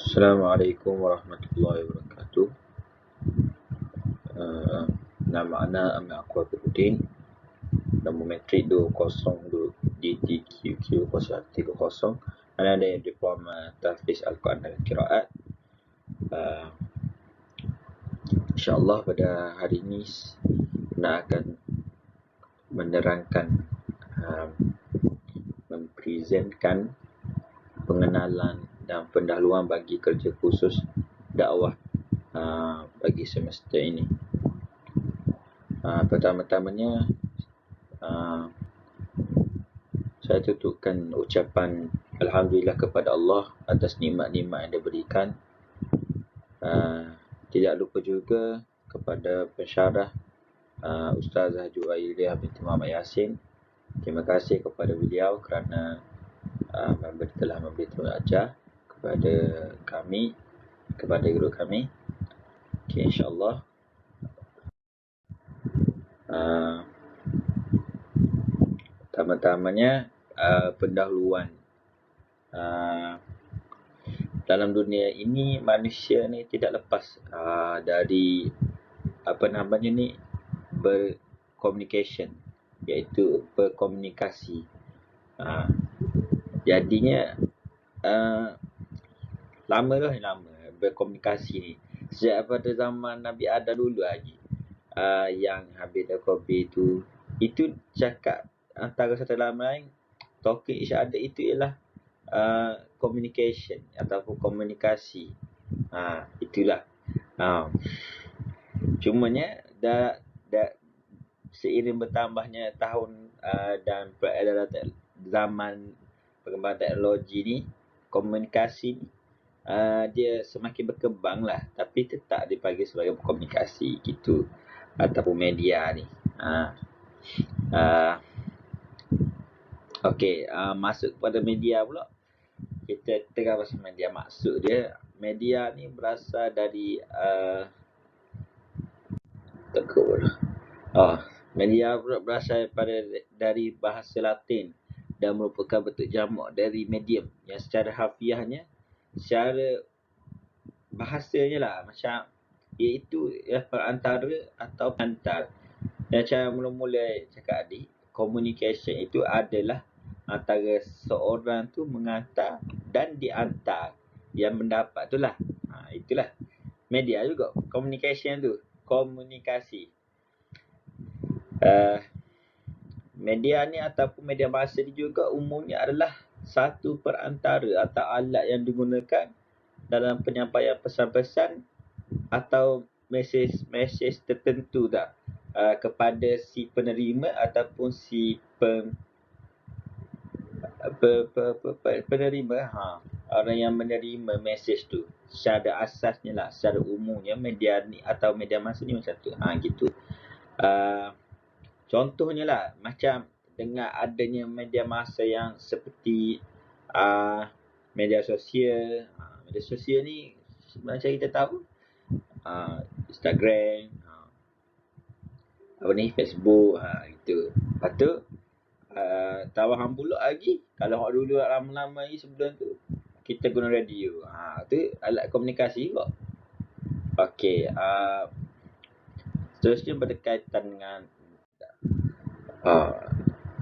Assalamualaikum warahmatullahi wabarakatuh. Uh, Nama ana Amir Aqua Firuddin. Nombor metrik 202 DTQQ 0130. Ana ada diploma Tahfiz Al-Quran dan Qiraat. InsyaAllah pada hari ini ana akan menerangkan, mempresentkan pengenalan dan pendahuluan bagi kerja khusus dakwah bagi semester ini. Pertama-tamanya, saya tutupkan ucapan Alhamdulillah kepada Allah atas nikmat-nikmat yang diberikan. Tidak lupa juga kepada pensyarah Ustazah Juwairiyah binti Muhammad Yasin. Terima kasih kepada beliau kerana telah memberi tamu ajar kepada kami, kepada guru kami. Okay, insyaAllah. Pertama-tamanya, pendahuluan. Dalam dunia ini manusia ni tidak lepas dari bercommunication, iaitu berkomunikasi. Jadinya lama berkomunikasi ni. Sejak pada zaman Nabi Adam dulu lagi, yang Habil dan Qabil itu cakap antara satu sama lain. Tauhid isyarat itu ialah communication ataupun komunikasi. Itulah. Cumanya seiring bertambahnya tahun dan peredaran zaman perkembangan teknologi ni, komunikasi ni dia semakin berkembang lah, tapi tetap dipanggil sebagai komunikasi gitu, ataupun media ni. Okey, masuk kepada media pula. Kita tengah pasal media. Maksud dia, media ni berasal dari media berasal dari bahasa Latin dan merupakan bentuk jamak dari medium yang secara harfiahnya, secara bahasanya lah, macam iaitu perantara atau pengantar. Dan cara mula-mula cakap adik, communication itu adalah antara seorang tu mengantar dan diantar. Yang mendapat tu lah. Itulah media juga. Communication tu, komunikasi. Media ni ataupun media bahasa ni juga umumnya adalah satu perantara atau alat yang digunakan dalam penyampaian pesan-pesan atau mesej tertentu kepada si penerima ataupun si penerima, orang yang menerima mesej tu. Secara asasnya lah, secara umumnya media ni atau media masa ni macam tu. Gitu. Contohnya lah, macam dengan adanya media masa yang seperti media sosial. Media sosial ni macam kita tahu, Instagram, Facebook, gitu. Lepas tu, tambahan pula lagi, kalau hak dulu lama-lama ni sebelum tu, kita guna radio. Tu alat komunikasi juga. Okey, seterusnya berkaitan dengan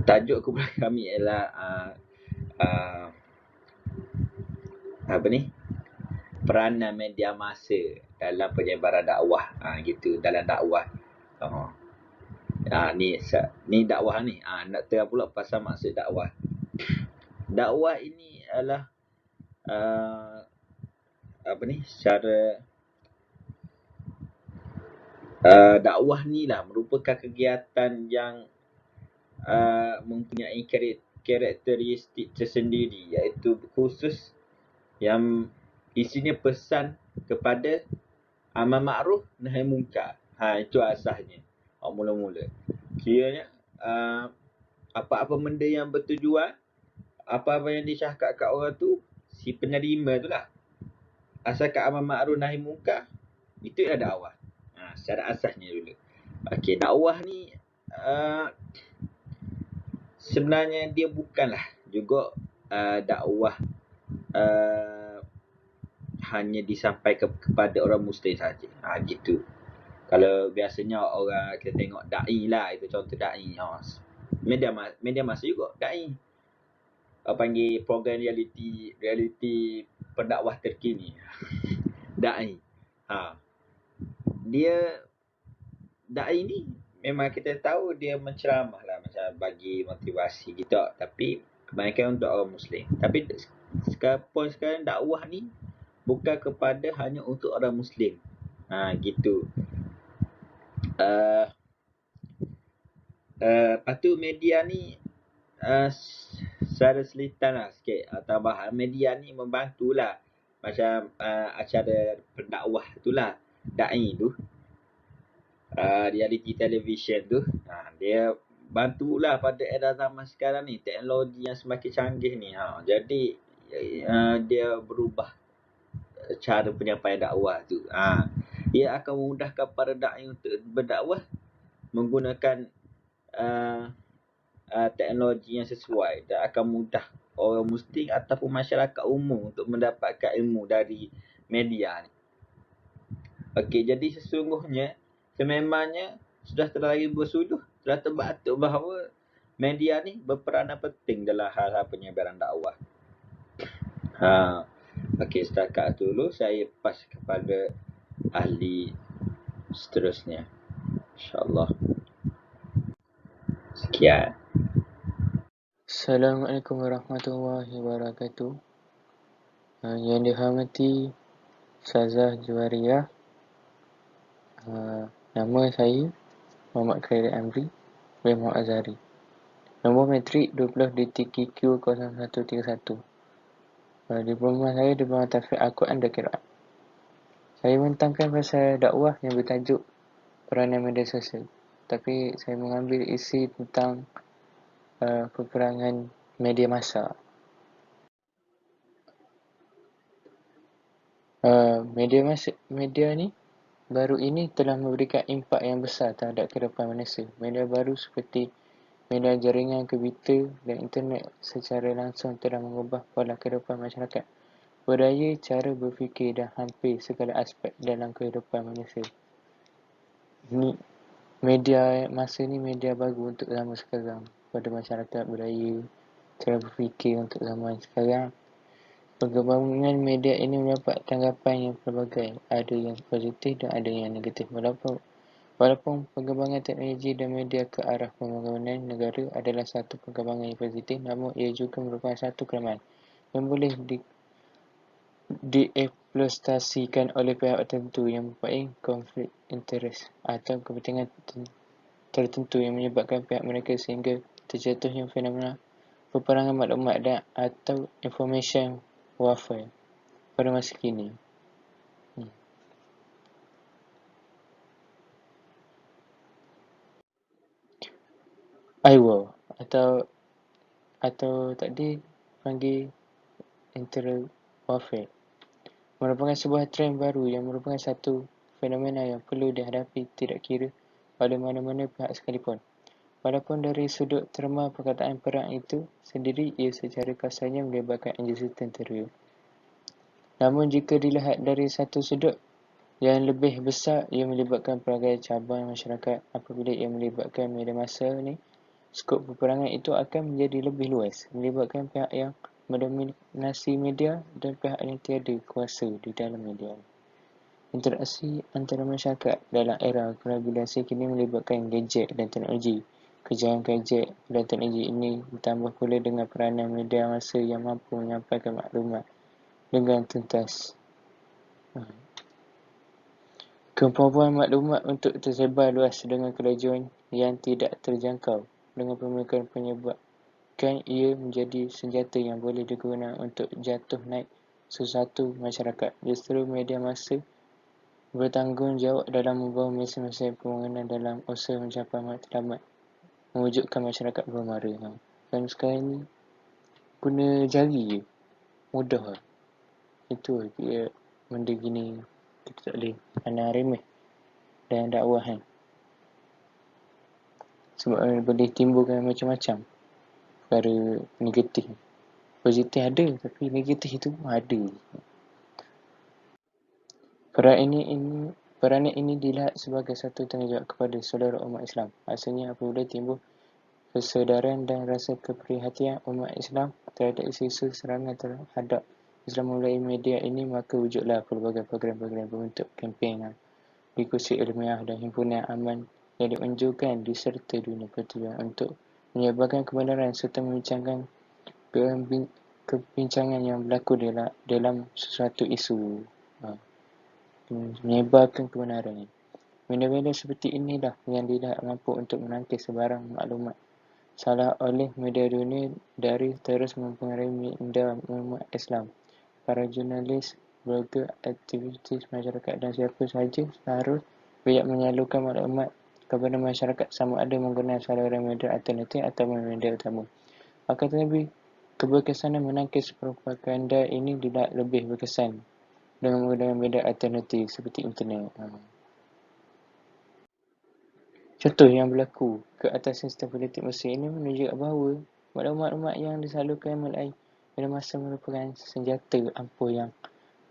tajuk kumpulan kami ialah peranan media masa dalam penyebaran dakwah. Gitu, dalam dakwah. Ni dakwah ni. Nak terang pula pasal maksud dakwah. Dakwah ini adalah secara dakwah ni lah merupakan kegiatan yang mempunyai karakteristik tersendiri, iaitu khusus yang isinya pesan kepada amal makruf nahi munkar. Itu asasnya. Mula-mula. Kiranya apa-apa benda yang bertujuan, apa-apa yang disyahkat kat orang tu, si penerima tu lah, asalkan amal makruf nahi munkar, itu ialah dakwah. Secara asasnya dulu. Okey, dakwah ni sebenarnya dia bukanlah juga dakwah hanya disampaikan kepada orang Muslim saja. Gitu. Kalau biasanya orang kita tengok da'i lah, itu contoh da'i. Media masa juga da'i. Panggil program reality pendakwah terkini. Da'i. Dia da'i ni memang kita tahu dia menceramah lah, macam bagi motivasi gitu. Tapi kebanyakan untuk orang Muslim. Tapi sekarang dakwah ni bukan kepada hanya untuk orang Muslim. Gitu. Lepas tu media ni secara selitan lah sikit, tambahan media ni membantulah macam acara pendakwah tu lah, da'i tu, reality television tu, dia bantulah pada era zaman sekarang ni, teknologi yang semakin canggih ni. Jadi dia berubah cara penyampaian dakwah tu. Ia akan memudahkan para da'i untuk berdakwah menggunakan teknologi yang sesuai, dan akan mudah orang Muslim ataupun masyarakat umum untuk mendapatkan ilmu dari media ni. Okey, jadi sesungguhnya sememangnya sudah terlari bersuluh, sudah terbatuk bahawa media ni berperanan penting dalam hal-hal penyebaran dakwah. Okey, setakat dulu saya pas kepada ahli seterusnya. InsyaAllah. Sekian. Assalamualaikum warahmatullahi wabarakatuh. Yang dihormati Ustazah Juwariah, nama saya Muhammad Khairi Amri bin Muhammad Azhari. Nombor metrik 20 DTQQ 0131. Diploma saya Diploma Tafiq Al-Quran dan Qiraat. Saya mentangkan pasal dakwah yang bertajuk peranan media sosial. Tapi saya mengambil isi tentang peperangan media massa. Media ni baru ini telah memberikan impak yang besar terhadap kehidupan manusia. Media baru seperti media jaringan, komputer dan internet secara langsung telah mengubah pola kehidupan masyarakat, budaya, cara berfikir dan hampir segala aspek dalam kehidupan manusia. Media masa ni media baru untuk zaman sekarang, pada masyarakat, budaya, cara berfikir untuk zaman sekarang. Perkembangan media ini mendapat tanggapan yang pelbagai, ada yang positif dan ada yang negatif. Walaupun perkembangan teknologi dan media ke arah pembangunan negara adalah satu perkembangan yang positif, namun ia juga merupakan satu kelemahan yang boleh dieksploitasikan oleh pihak tertentu yang mempunyai konflik interest atau kepentingan tertentu yang menyebabkan pihak mereka sehingga terjatuhnya fenomena peperangan maklumat dan atau information warfare pada masa kini. IWAR atau tadi panggil internet warfare merupakan sebuah trend baru yang merupakan satu fenomena yang perlu dihadapi tidak kira oleh mana-mana pihak sekalipun. Walaupun dari sudut terma perkataan perang itu sendiri ia secara kasarnya melibatkan anggota tentera. Namun jika dilihat dari satu sudut yang lebih besar, ia melibatkan pelbagai cabang masyarakat. Apabila ia melibatkan media massa ni, skop peperangan itu akan menjadi lebih luas, melibatkan pihak yang mendominasi media dan pihak yang tiada kuasa di dalam media. Interaksi antara masyarakat dalam era kolaborasi kini melibatkan gadget dan teknologi. Kejayaan gadget dan teknologi ini ditambah pula dengan peranan media massa yang mampu menyampaikan maklumat dengan tuntas. Kemampuan maklumat untuk tersebar luas dengan kelajuan yang tidak terjangkau dengan pemikiran penyebabkan ia menjadi senjata yang boleh digunakan untuk jatuh naik sesuatu masyarakat. Justru media massa bertanggungjawab dalam membawa mesin-mesin pembangunan dalam usaha mencapai matlamat mewujudkan masyarakat bermara. Dan sekarang ni guna jari je, mudah lah. Itu dia benda gini kita tak boleh pandang remeh dan dakwah kan. Sebab boleh timbulkan macam-macam perkara negatif. Positif ada, tapi negatif itu ada. Peranan ini dilihat sebagai satu tanggungjawab kepada saudara umat Islam. Maksudnya apabila timbul kesedaran dan rasa keprihatinan umat Islam terhadap isu-isu serangan terhadap Islam melalui media ini, maka wujudlah pelbagai program-program berbentuk kempen, diskusi ilmiah dan himpunan aman yang diunjurkan di serta dunia pertujuan untuk menyebarkan kebenaran serta membincangkan kebincangan yang berlaku dalam sesuatu isu. Menyebarkan kebenaran. Media-media seperti inilah yang tidak mampu untuk menangkis sebarang maklumat salah oleh media dunia dari terus mempengaruhi minda umat Islam. Para jurnalis, blogger, aktivis masyarakat dan siapa sahaja harus bijak menyalurkan maklumat kepada masyarakat sama ada menggunakan saluran media alternatif atau media utama. Akan tetapi, keberkesanan menangkis propaganda ini tidak lebih berkesan dengan menggunakan media alternatif seperti internet. Contoh yang berlaku ke atas sistem politik Mesir ini menunjukkan bahawa maklumat-maklumat yang disalurkan melalui media massa merupakan senjata ampuh yang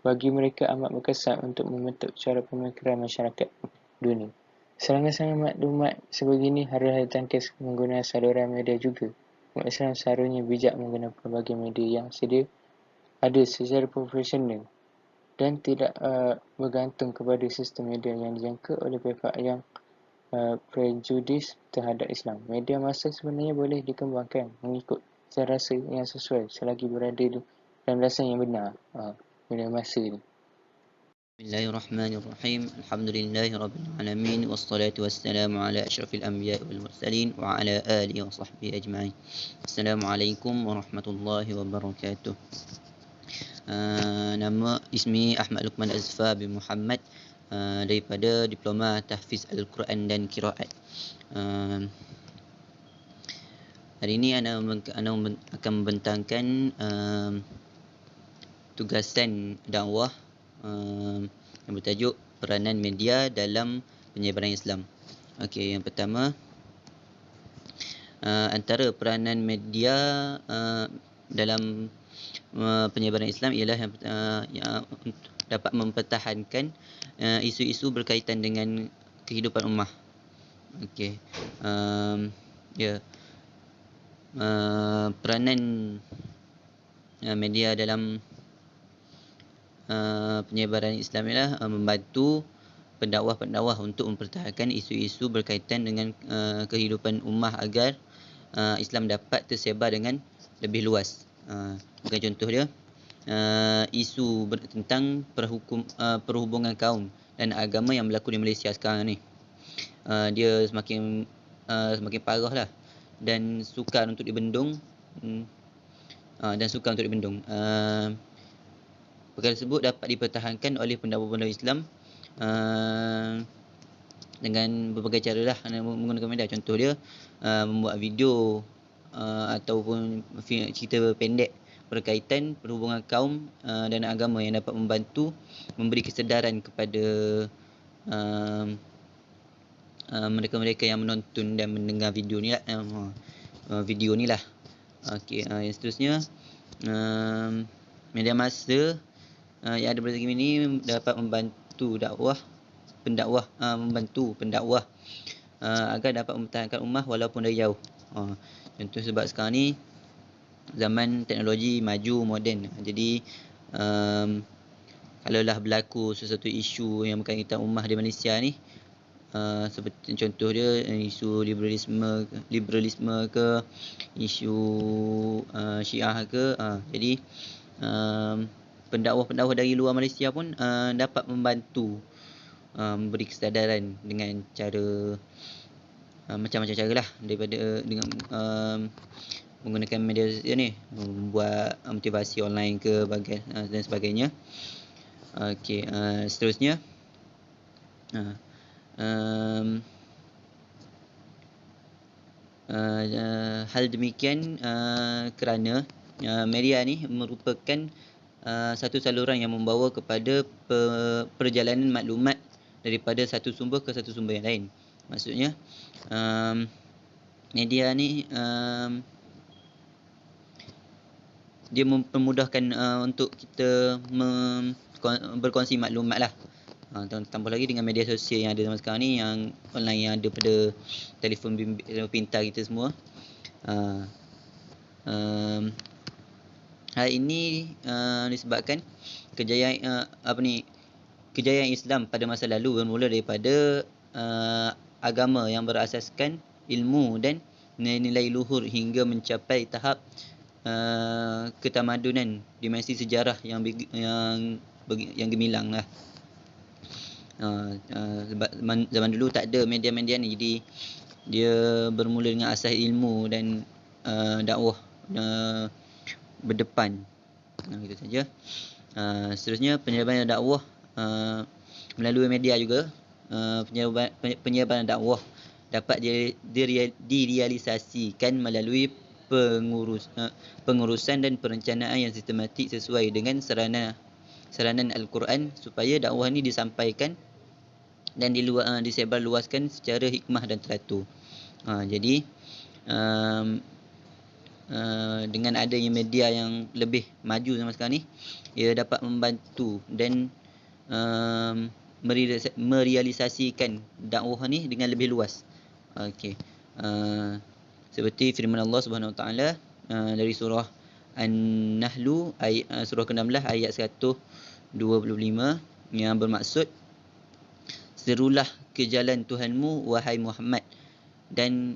bagi mereka amat berkesan untuk membentuk cara pemikiran masyarakat dunia. Serangan-serangan maklumat sebegini harus ditangkis menggunakan saluran media juga. Umat Islam seharusnya bijak menggunakan pelbagai media yang sedia ada secara profesional dan tidak bergantung kepada sistem media yang dijangka oleh pihak yang prejudis terhadap Islam. Media massa sebenarnya boleh dikembangkan mengikut rasa yang sesuai selagi berada dalam landasan yang benar. Media massa ini. Bismillahirrahmanirrahim. Alhamdulillahi rabbil alamin wassalatu wassalamu ala asyrafil anbiya'i wal mursalin wa ala alihi wa sahbihi ajma'in. Assalamualaikum warahmatullahi wabarakatuh. Nama ismi Ahmad Luqman Azfar bin Muhammad, daripada Diploma Tahfiz Al-Quran dan Qiraat. Hari ini ana akan membentangkan tugasan dakwah yang bertajuk peranan media dalam penyebaran Islam. Okey, yang pertama, antara peranan media dalam penyebaran Islam ialah yang dapat mempertahankan isu-isu berkaitan dengan kehidupan ummah. Okey, peranan media dalam penyebaran Islam ialah membantu pendakwah-pendakwah untuk mempertahankan isu-isu berkaitan dengan kehidupan ummah agar Islam dapat tersebar dengan lebih luas. Bukan contoh dia, isu tentang perhubungan kaum dan agama yang berlaku di Malaysia sekarang ni. Dia semakin parah lah dan sukar untuk dibendung. Perkara tersebut dapat dipertahankan oleh pendakwa-pendakwa Islam dengan berbagai cara lah, menggunakan media. Contoh dia membuat video ataupun cerita pendek berkaitan perhubungan kaum dan agama yang dapat membantu memberi kesedaran kepada mereka-mereka yang menonton dan mendengar video ni lah. Okey, yang seterusnya, media massa yang ada pada game ini dapat membantu pendakwah agar dapat mempertahankan ummah walaupun dari jauh. Contoh sebab sekarang ni zaman teknologi maju, moden. Jadi kalaulah berlaku sesuatu isu yang berkaitan ummah di Malaysia ni, seperti contoh dia isu liberalisme ke, isu Syiah ke, jadi pendakwah-pendakwah dari luar Malaysia pun dapat membantu memberi kesedaran dengan cara macam-macam cara lah, daripada dengan menggunakan media sosial ni, membuat motivasi online ke dan sebagainya. Okey, seterusnya, hal demikian kerana media ni merupakan satu saluran yang membawa kepada perjalanan maklumat daripada satu sumber ke satu sumber yang lain. Maksudnya media ni dia mempermudahkan untuk kita berkongsi maklumat lah. Tambah lagi dengan media sosial yang ada zaman sekarang ni, yang online yang ada pada telefon pintar kita semua. Um, Hal ini disebabkan kejayaan Islam pada masa lalu bermula daripada agama yang berasaskan ilmu dan nilai-nilai luhur hingga mencapai tahap ketamadunan dimensi sejarah yang gemilang lah. Zaman dulu tak ada media-media ni, jadi dia bermula dengan asas ilmu dan dakwah berdepan. Itu saja. Seterusnya penyebaran dakwah melalui media juga. Penyebaran dakwah dapat direalisasikan melalui pengurusan dan perencanaan yang sistematik sesuai dengan saranan Al-Quran, supaya dakwah ini disampaikan dan disebarluaskan secara hikmah dan teratur. Jadi dengan adanya media yang lebih maju zaman sekarang ni, ia dapat membantu dan merealisasikan dakwah ni dengan lebih luas. Okey. Seperti firman Allah Subhanahu Wa Taala dari surah An-Nahl surah ke-16 ayat 125 yang bermaksud, serulah ke jalan Tuhanmu wahai Muhammad, dan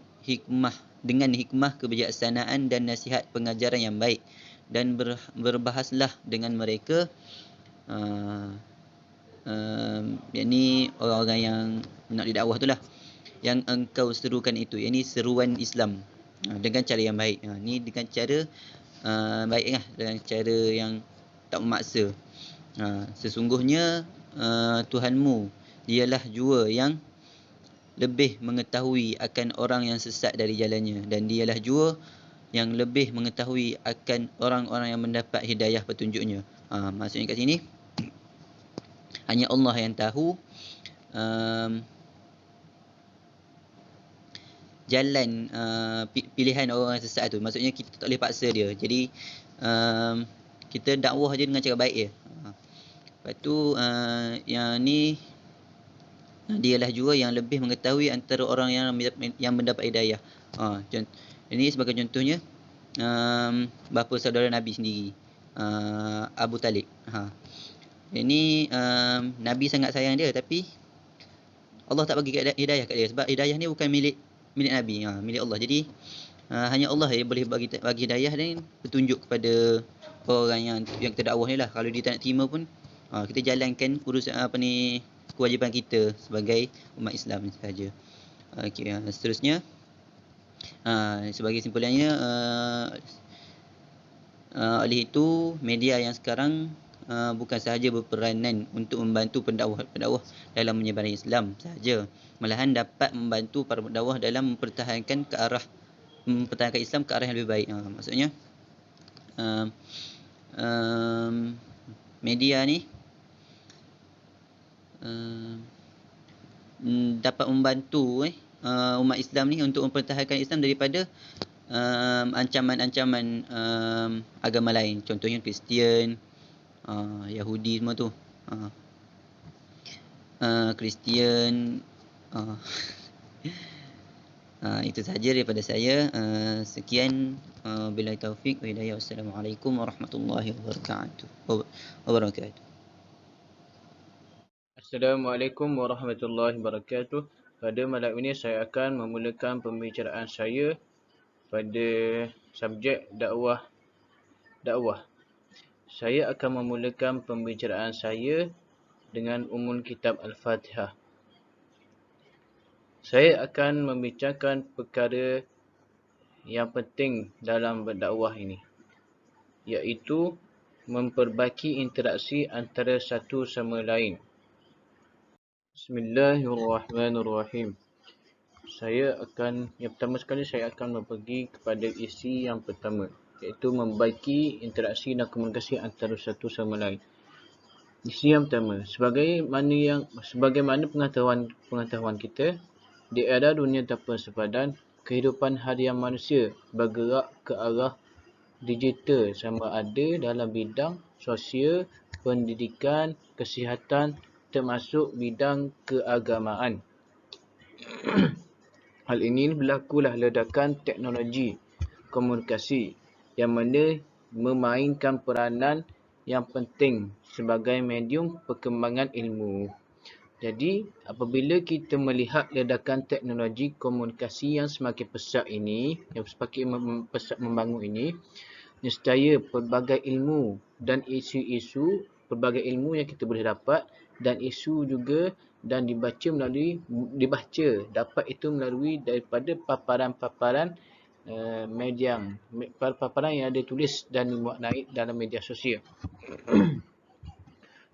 dengan hikmah, kebijaksanaan dan nasihat pengajaran yang baik, dan berbahaslah dengan mereka, yakni orang-orang yang nak didakwah itulah, yang engkau serukan itu, yakni seruan Islam, dengan cara yang baik. Ni dengan cara baik lah, dengan cara yang tak memaksa. Sesungguhnya Tuhanmu dialah jua yang lebih mengetahui akan orang yang sesat dari jalannya, dan dialah jua yang lebih mengetahui akan orang-orang yang mendapat hidayah petunjuknya. Maksudnya kat sini, hanya Allah yang tahu jalan pilihan orang yang sesat tu. Maksudnya kita tak boleh paksa dia. Jadi kita dakwah je dengan cara baik je. Lepas tu yang ni, dialah juga yang lebih mengetahui antara orang yang mendapat hidayah. Ini sebagai contohnya bapa saudara Nabi sendiri, Abu Talib. Ini Nabi sangat sayang dia, tapi Allah tak bagi hidayah kat dia, sebab hidayah ni bukan milik Nabi, milik Allah. Jadi hanya Allah yang boleh bagi hidayah dan petunjuk kepada orang yang kita dakwah ni lah. Kalau dia tak nak terima pun, kita jalankan urusan kewajipan kita sebagai umat Islam saja. Okey, seterusnya sebagai simpulannya, oleh itu media yang sekarang bukan sahaja berperanan untuk membantu pendakwah dalam menyebarkan Islam sahaja, malahan dapat membantu para pendakwah dalam mempertahankan Islam ke arah yang lebih baik. Maksudnya media ni dapat membantu umat Islam ni untuk mempertahankan Islam daripada ancaman-ancaman agama lain, contohnya Kristian, Yahudi semua tu. Kristian. Itu sahaja daripada saya. Sekian, billahi taufik wa hidayah. Wassalamualaikum warahmatullahi wabarakatuh. Assalamualaikum warahmatullahi wabarakatuh. Pada malam ini saya akan memulakan pembicaraan saya pada subjek dakwah. Saya akan memulakan pembicaraan saya dengan umum kitab Al-Fatihah. Saya akan membicarakan perkara yang penting dalam berdakwah ini, iaitu memperbaiki interaksi antara satu sama lain. Bismillahirrahmanirrahim. Yang pertama sekali saya akan pergi kepada isi yang pertama, iaitu membaiki interaksi dan komunikasi antara satu sama lain. Isi yang pertama, sebagaimana pengetahuan kita, di era dunia tanpa sepadan, kehidupan harian manusia bergerak ke arah digital, sama ada dalam bidang sosial, pendidikan, kesihatan, termasuk bidang keagamaan. Hal ini berlakulah ledakan teknologi komunikasi yang mana memainkan peranan yang penting sebagai medium perkembangan ilmu. Jadi, apabila kita melihat ledakan teknologi komunikasi yang semakin pesat ini, yang semakin pesat membangun ini, nescaya pelbagai ilmu dan isu-isu, pelbagai ilmu yang kita boleh dapat dan isu juga dan dibaca dapat itu melalui daripada paparan-paparan paparan yang ada tulis dan dimuat naik dalam media sosial.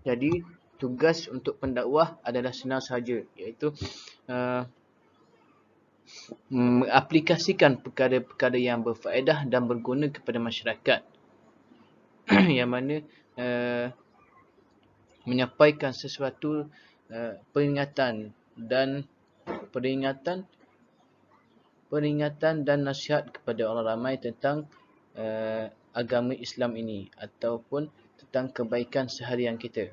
Jadi tugas untuk pendakwah adalah senang sahaja, iaitu mengaplikasikan perkara-perkara yang berfaedah dan berguna kepada masyarakat yang mana menyampaikan sesuatu peringatan dan nasihat kepada orang ramai tentang agama Islam ini ataupun tentang kebaikan seharian kita.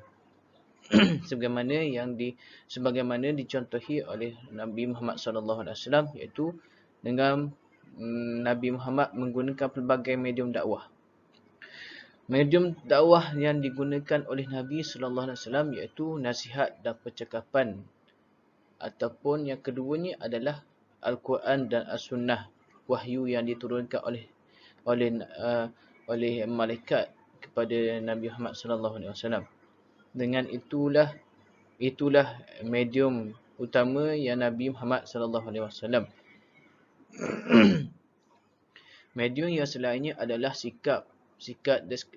sebagaimana dicontohi oleh Nabi Muhammad SAW, iaitu dengan Nabi Muhammad menggunakan pelbagai medium dakwah. Medium dakwah yang digunakan oleh Nabi SAW iaitu nasihat dan percakapan, ataupun yang keduanya adalah Al-Quran dan As-Sunnah, wahyu yang diturunkan oleh malaikat kepada Nabi Muhammad SAW. Dengan itulah medium utama yang Nabi Muhammad SAW. Medium yang selainnya adalah sikap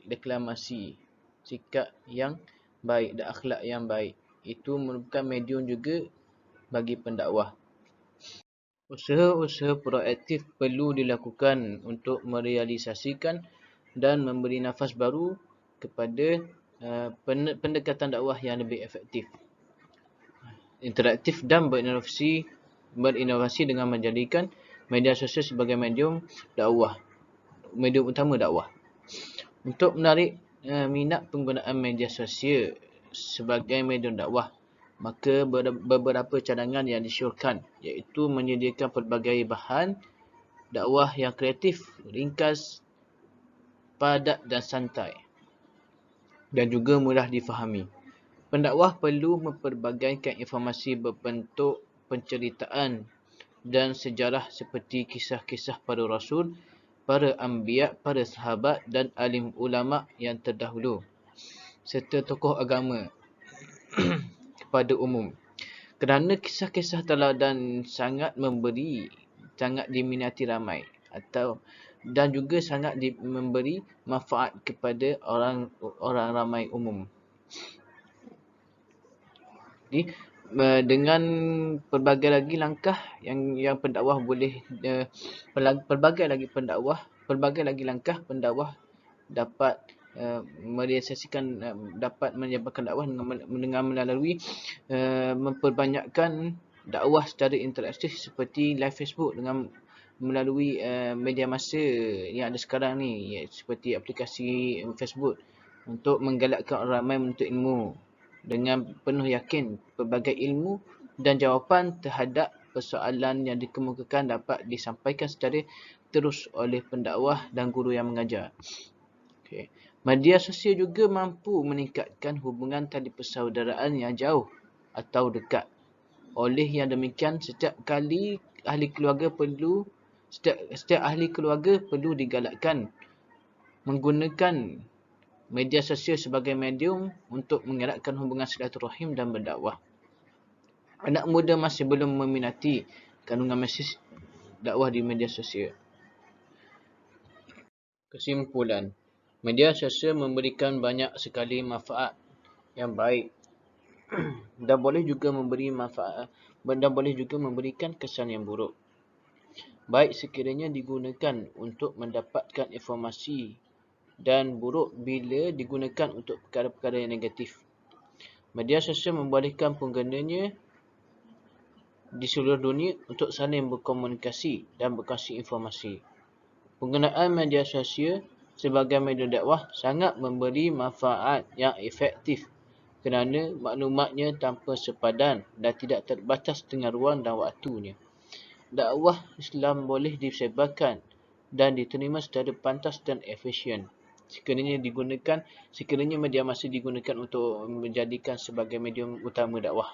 deklamasi, sikap yang baik dan akhlak yang baik. Itu merupakan medium juga bagi pendakwah. Usaha-usaha proaktif perlu dilakukan untuk merealisasikan dan memberi nafas baru kepada pendekatan dakwah yang lebih efektif, interaktif dan berinovasi dengan menjadikan media sosial sebagai medium utama dakwah. Untuk menarik minat penggunaan media sosial sebagai medium dakwah, maka beberapa cadangan yang disyorkan, iaitu menyediakan pelbagai bahan dakwah yang kreatif, ringkas, padat dan santai, dan juga mudah difahami. Pendakwah perlu memperbagaikan informasi berbentuk penceritaan dan sejarah seperti kisah-kisah para rasul, para anbiya, para sahabat dan alim ulama yang terdahulu, serta tokoh agama kepada umum. Kerana kisah-kisah teladan sangat diminati ramai dan juga sangat memberi manfaat kepada orang ramai umum. Jadi, dengan pelbagai lagi langkah yang pendakwah boleh pelbagai lagi langkah pendakwah dapat merealisasikan, dapat menyebabkan dakwah dengan melalui memperbanyakkan dakwah secara interaktif seperti live Facebook, dengan melalui media masa yang ada sekarang ni, seperti aplikasi Facebook, untuk menggalakkan orang ramai menuntut ilmu dengan penuh yakin pelbagai ilmu dan jawapan terhadap persoalan yang dikemukakan dapat disampaikan secara terus oleh pendakwah dan guru yang mengajar. Okay. Media sosial juga mampu meningkatkan hubungan tali persaudaraan yang jauh atau dekat. Oleh yang demikian, setiap ahli keluarga perlu digalakkan menggunakan media sosial sebagai medium untuk mengeratkan hubungan silaturahim dan berdakwah. Anak muda masih belum meminati kandungan mesej dakwah di media sosial. Kesimpulan, media sosial memberikan banyak sekali manfaat yang baik dan boleh juga memberikan kesan yang buruk. Baik sekiranya digunakan untuk mendapatkan informasi, dan buruk bila digunakan untuk perkara-perkara yang negatif. Media sosial membolehkan penggunanya di seluruh dunia untuk saling berkomunikasi dan berkongsi informasi. Penggunaan media sosial sebagai medium dakwah sangat memberi manfaat yang efektif kerana maklumatnya tanpa sepadan dan tidak terbatas dengan ruang dan waktunya. Dakwah Islam boleh disebarkan dan diterima secara pantas dan efisien sekiranya media massa digunakan untuk menjadikan sebagai medium utama dakwah.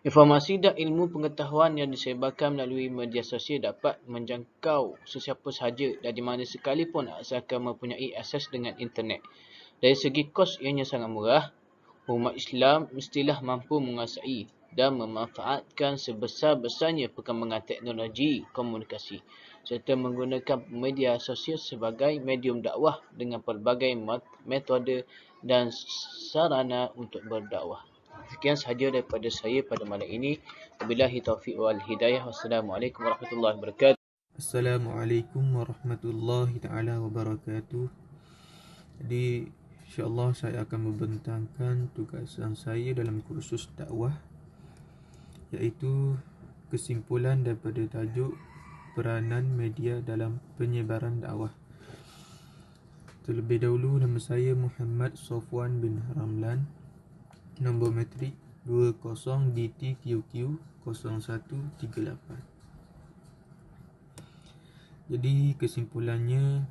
Informasi dan ilmu pengetahuan yang disebarkan melalui media sosial dapat menjangkau sesiapa sahaja dan di mana sekalipun asalkan mempunyai akses dengan internet. Dari segi kos ianya sangat murah, umat Islam mestilah mampu menguasai dan memanfaatkan sebesar-besarnya perkembangan teknologi komunikasi serta menggunakan media sosial sebagai medium dakwah dengan pelbagai metode dan sarana untuk berdakwah. Sekian sahaja daripada saya pada malam ini. Wabillahi taufiq wal hidayah. Wassalamualaikum warahmatullahi wabarakatuh. Assalamualaikum warahmatullahi taala wabarakatuh. Jadi insya-Allah saya akan membentangkan tugasan saya dalam kursus dakwah, iaitu kesimpulan daripada tajuk peranan media dalam penyebaran dakwah. Terlebih dahulu, nama saya Muhammad Sofwan bin Ramlan, nombor matrik 20DTQQ0138. Jadi kesimpulannya,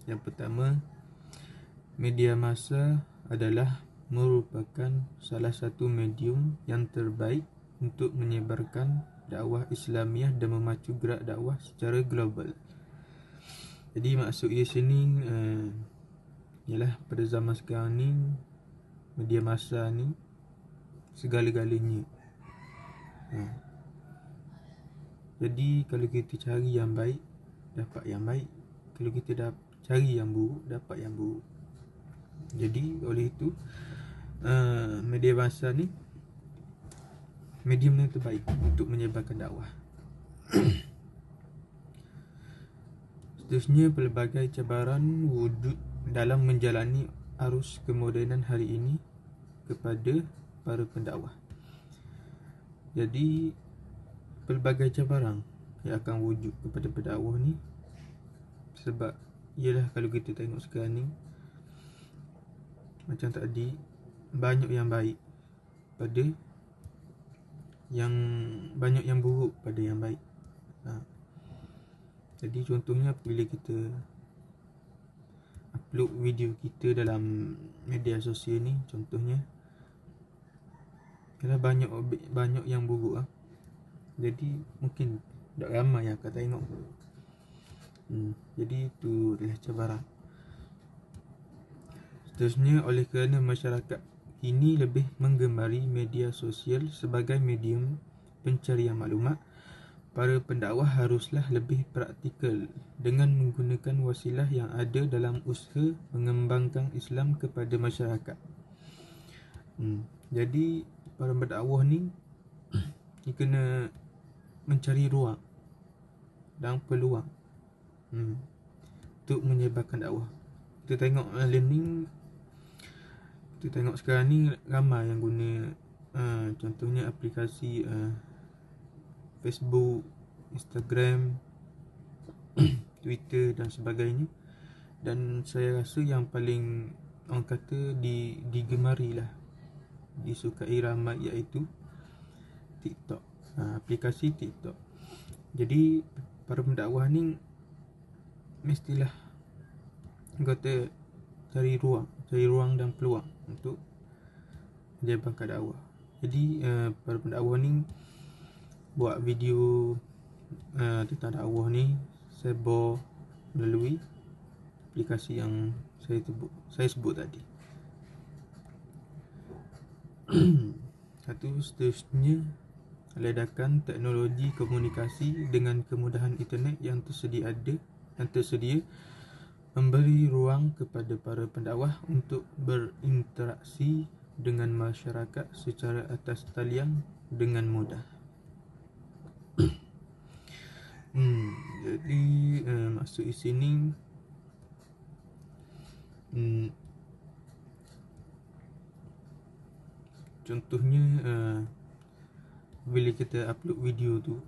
yang pertama, media massa adalah merupakan salah satu medium yang terbaik untuk menyebarkan dakwah Islamiah dan memacu gerak dakwah secara global. Jadi maksud ia sini ialah pada zaman sekarang ni media massa ni segala-galanya. Jadi kalau kita cari yang baik, dapat yang baik. Kalau kita cari yang buruk, dapat yang buruk. Jadi oleh itu media massa ni medium yang terbaik untuk menyebarkan dakwah. Seterusnya, pelbagai cabaran wujud dalam menjalani arus kemodenan hari ini kepada para pendakwah. Jadi pelbagai cabaran yang akan wujud kepada pendakwah ni, sebab ialah kalau kita tengok sekarang ni, macam tadi, banyak yang baik pada yang banyak yang buruk pada yang baik. Jadi contohnya apabila kita upload video kita dalam media sosial ni, contohnya ialah banyak yang buruk Jadi mungkin tak ramai yang akan tengok. Jadi itu adalah cabaran. Seterusnya, oleh kerana masyarakat ini lebih menggemari media sosial sebagai medium pencarian maklumat, para pendakwah haruslah lebih praktikal dengan menggunakan wasilah yang ada dalam usaha mengembangkan Islam kepada masyarakat. Jadi para pendakwah ni dia kena mencari ruang dan peluang untuk menyebarkan dakwah. Kita tengok learning, kita tengok sekarang ni ramai yang guna contohnya aplikasi Facebook, Instagram, Twitter dan sebagainya. Dan saya rasa yang paling orang kata digemari lah, disukai ramai, iaitu TikTok, aplikasi TikTok. Jadi para pendakwah ni mestilah kata cari ruang dan peluang untuk menyebarkan dakwah. Jadi para pendakwah ni buat video tentang dakwah ni sebar melalui aplikasi yang saya sebut tadi. Seterusnya, ledakan teknologi komunikasi dengan kemudahan internet yang tersedia memberi ruang kepada para pendakwah untuk berinteraksi dengan masyarakat secara atas talian dengan mudah. Jadi maksud di sini contohnya bila kita upload video tu,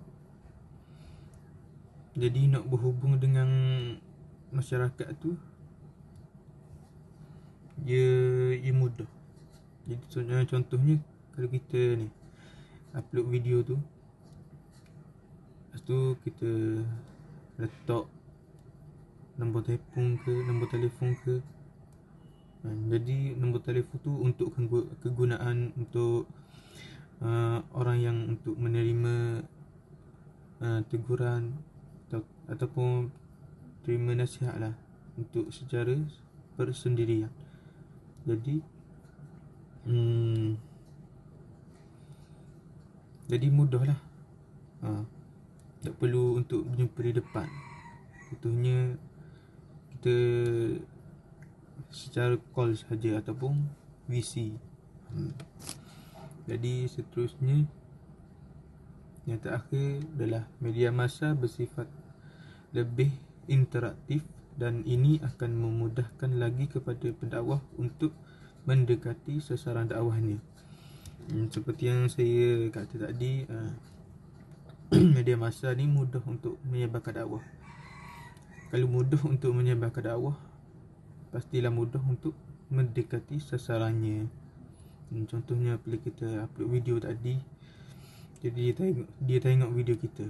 jadi nak berhubung dengan masyarakat tu, ia mudah. Jadi contohnya kalau kita ni upload video tu, lepas tu kita letak nombor telefon ke. Jadi nombor telefon tu untuk kegunaan untuk orang yang untuk menerima teguran ataupun terima nasihat lah, untuk secara persendirian. Jadi jadi mudah lah. Tak perlu untuk berjumpa di depan. Contohnya kita secara call saja ataupun VC. Jadi seterusnya, yang terakhir adalah media massa bersifat lebih interaktif dan ini akan memudahkan lagi kepada pendakwah untuk mendekati sasaran dakwahnya. Seperti yang saya kata tadi, media massa ni mudah untuk menyebarkan dakwah. Kalau mudah untuk menyebarkan dakwah, pastilah mudah untuk mendekati sasarannya. Contohnya bila kita upload video tadi, jadi dia tengok video kita,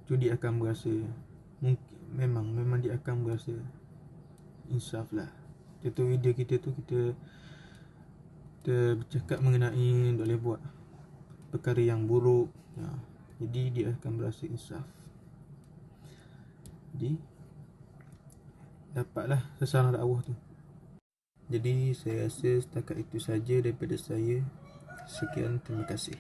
tu dia akan berasa, memang dia akan berasa insaf lah. Contoh video kita tu, kita bercakap mengenai tak boleh buat perkara yang buruk, jadi dia akan berasa insaf. Jadi dapatlah sasaran dakwah tu. Jadi saya rasa setakat itu saja daripada saya. Sekian, terima kasih.